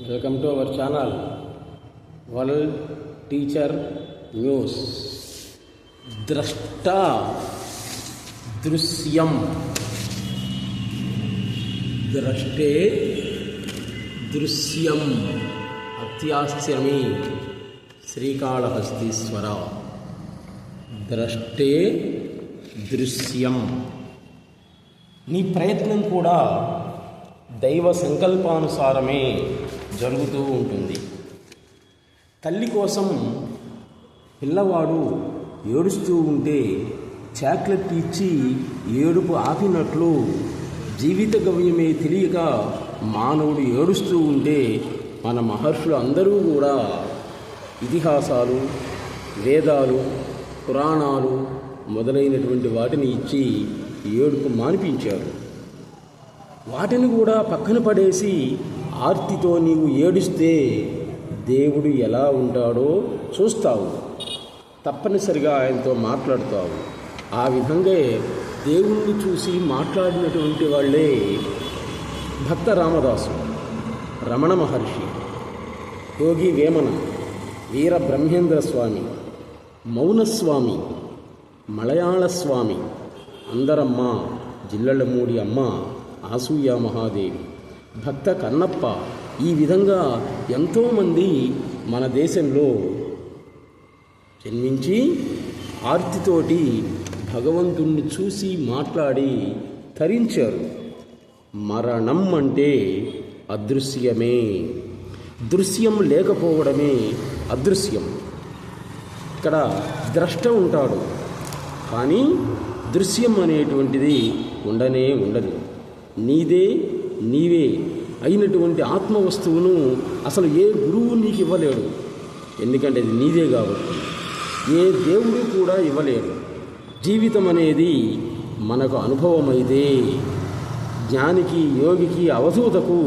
Welcome to our channel world teacher news. ద్రష్ట దృశ్యం ద్రష్టే దృశ్యం అత్యాశ్చర్యమే శ్రీకాళహస్తీశ్వర. ద్రష్టే దృశ్యం. నీ ప్రయత్నం కూడా దైవ సంకల్పానుసారమే జరుగుతూ ఉంటుంది. తల్లి కోసం పిల్లవాడు ఏడుస్తూ ఉంటే చాక్లెట్ ఇచ్చి ఏడుపు ఆపినట్లు జీవిత గమ్యమే తెలియక మానవుడు ఏడుస్తూ ఉంటే మన మహర్షులు అందరూ కూడా ఇతిహాసాలు, వేదాలు, పురాణాలు మొదలైనటువంటి వాటిని ఇచ్చి ఏడుపు మానిపించారు. వాటిని కూడా పక్కన పడేసి ఆర్తితో నీవు ఏడుస్తే దేవుడు ఎలా ఉంటాడో చూస్తావు. తప్పనిసరిగా ఆయనతో మాట్లాడుతావు. ఆ విధంగా దేవుణ్ణి చూసి మాట్లాడినటువంటి వాళ్ళే భక్త రామదాసు, రమణ మహర్షి, యోగి వేమన, వీర బ్రహ్మేంద్ర స్వామి, మౌనస్వామి, మలయాళ స్వామి, అందరమ్మ, జిల్లెళ్ళమూడి అమ్మ, ఆసూయ మహాదేవి, భక్త కన్నప్ప, ఈ విధంగా ఎంతోమంది మన దేశంలో జన్మించి ఆర్తితోటి భగవంతుణ్ణి చూసి మాట్లాడి తరించారు. మరణం అంటే అదృశ్యమే. దృశ్యం లేకపోవడమే అదృశ్యం. ఇక్కడ ద్రష్ట ఉంటాడు, కానీ దృశ్యం అనేటువంటిది ఉండనే ఉండదు. నీవే అయినటువంటి ఆత్మ వస్తువును అసలు ఏ గురువు నీకు ఇవ్వలేడు. ఎందుకంటే అది నీదే కాబట్టి. ఏ దేవుడు కూడా ఇవ్వలేడు. జీవితం అనేది మనకు అనుభవమైతే జ్ఞానికి, యోగికి, అవధూతకు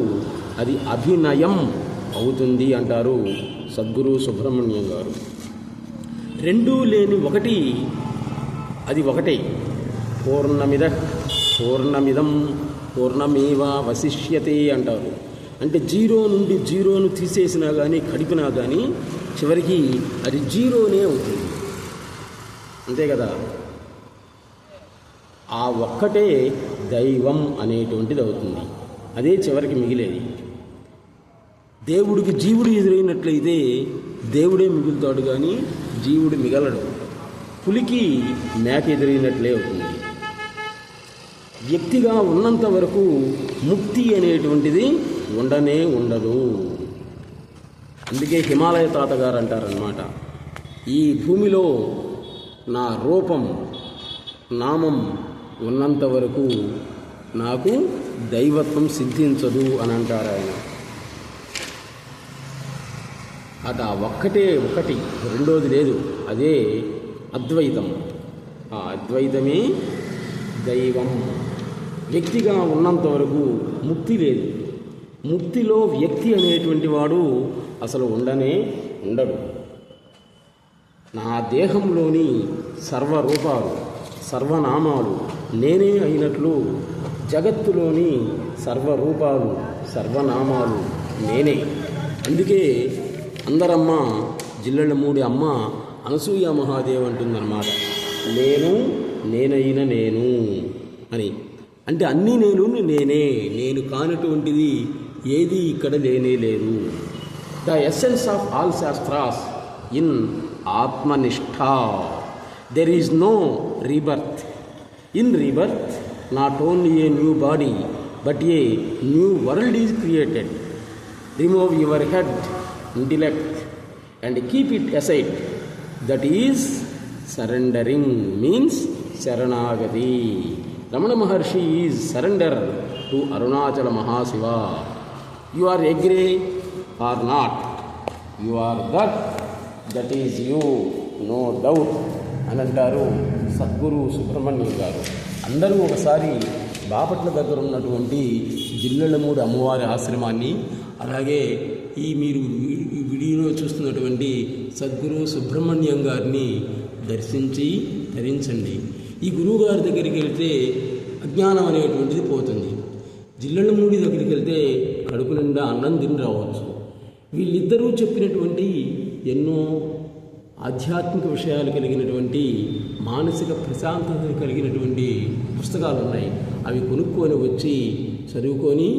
అది అభినయం అవుతుంది అంటారు సద్గురు సుబ్రహ్మణ్యం గారు. రెండూ లేని ఒకటి, అది ఒకటే. పూర్ణమిదం పూర్ణమేవ వశిష్యతే అంటారు. అంటే జీరో నుండి జీరోను తీసేసినా కానీ, కడిపినా కానీ చివరికి అది జీరోనే అవుతుంది. అంతే కదా. ఆ ఒక్కటే దైవం అనేటువంటిది అవుతుంది. అదే చివరికి మిగిలేది. దేవుడికి జీవుడు ఎదురైనట్లయితే దేవుడే మిగులుతాడు, కానీ జీవుడు మిగలడు. పులికి మేక ఎదురైనట్లే అవుతుంది. వ్యక్తిగా ఉన్నంత వరకు ముక్తి అనేటువంటిది ఉండనే ఉండదు. అందుకే హిమాలయ తాతగారు అంటారన్నమాట, ఈ భూమిలో నా రూపం, నామం ఉన్నంత వరకు నాకు దైవత్వం సిద్ధించదు అని అంటారు ఆయన. అది ఒక్కటే ఒకటి, రెండోది లేదు. అదే అద్వైతం. ఆ అద్వైతమే దైవం. వ్యక్తిగా ఉన్నంత వరకు ముక్తి లేదు. ముక్తిలో వ్యక్తి అనేటువంటి వాడు అసలు ఉండనే ఉండడు. నా దేహంలోని సర్వరూపాలు, సర్వనామాలు నేనే అయినట్లు జగత్తులోని సర్వరూపాలు, సర్వనామాలు నేనే. అందుకే అందరమ్మ, జిల్లెళ్ళమూడి అమ్మ అనసూయ మహాదేవి అంటుందన్నమాట, నేనైన నేను అని. అంటే అన్నీ నేను కానటువంటిది ఏది ఇక్కడ లేనే లేదు. The essence of all shastras in Atmanishtha. There is no rebirth. In rebirth not only a new body but a new world is created. Remove your head, intellect and keep it aside. That is surrendering, means sharanagati. Ramana Maharshi is surrender to Arunachala Mahashiva. You are agree or not, you are that is you, no doubt అని అంటారు సద్గురు సుబ్రహ్మణ్యం గారు. అందరూ ఒకసారి బాపట్ల దగ్గర ఉన్నటువంటి జిల్లెళ్ళమూడి అమ్మవారి ఆశ్రమాన్ని, అలాగే మీరు ఈ వీడియోలో చూస్తున్నటువంటి సద్గురు సుబ్రహ్మణ్యం గారిని దర్శించి ధరించండి. ఈ గురువుగారి దగ్గరికి వెళ్తే అజ్ఞానం అనేటువంటిది పోతుంది. జిల్లెళ్ళమూడి దగ్గరికి వెళ్తే కడుపు నిండా అన్నం తిని రావచ్చు. వీళ్ళిద్దరూ చెప్పినటువంటి ఎన్నో ఆధ్యాత్మిక విషయాలు కలిగినటువంటి మానసిక ప్రశాంతత కలిగినటువంటి పుస్తకాలు ఉన్నాయి. అవి కొనుక్కొని వచ్చి చదువుకొని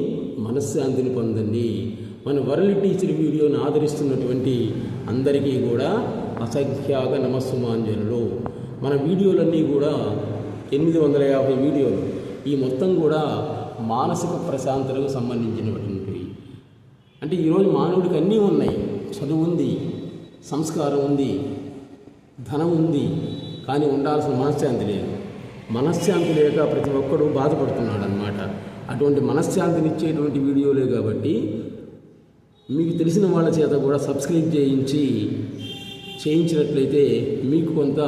మనశ్శాంతిని పొందండి. మన వరల్డ్ టీచర్ వీడియోను ఆదరిస్తున్నటువంటి అందరికీ కూడా అసంఖ్యాక నమస్సుమాంజలు. మన వీడియోలన్నీ కూడా 850 వీడియోలు. ఈ మొత్తం కూడా మానసిక ప్రశాంతతకు సంబంధించినటువంటివి. అంటే ఈరోజు మానవుడికి అన్నీ ఉన్నాయి. చదువు ఉంది, సంస్కారం ఉంది, ధనం ఉంది, కానీ ఉండాల్సిన మనశ్శాంతి లేదు. మనశ్శాంతి లేక ప్రతి ఒక్కడూ బాధపడుతున్నాడు అన్నమాట. అటువంటి మనశ్శాంతినిచ్చేటువంటి వీడియోలే కాబట్టి మీకు తెలిసిన వాళ్ళ చేత కూడా సబ్స్క్రైబ్ చేయించినట్లయితే మీకు కొంత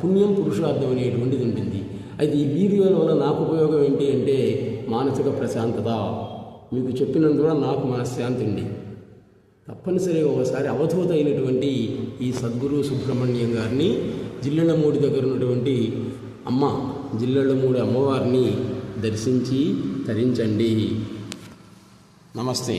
పుణ్యం పురుషార్థం అనేటువంటిది ఉంటుంది. అయితే ఈ వీడియోల వల్ల నాకు ఉపయోగం ఏంటి అంటే మానసిక ప్రశాంతత. మీకు చెప్పినందువల్ల నాకు మనశ్శాంతి ఉంది. తప్పనిసరిగా ఒకసారి అవధూత అయినటువంటి ఈ సద్గురు సుబ్రహ్మణ్యం గారిని జిల్లెళ్ళమూడి దగ్గర ఉన్నటువంటి జిల్లెళ్ళమూడి అమ్మవారిని దర్శించి తరించండి. నమస్తే.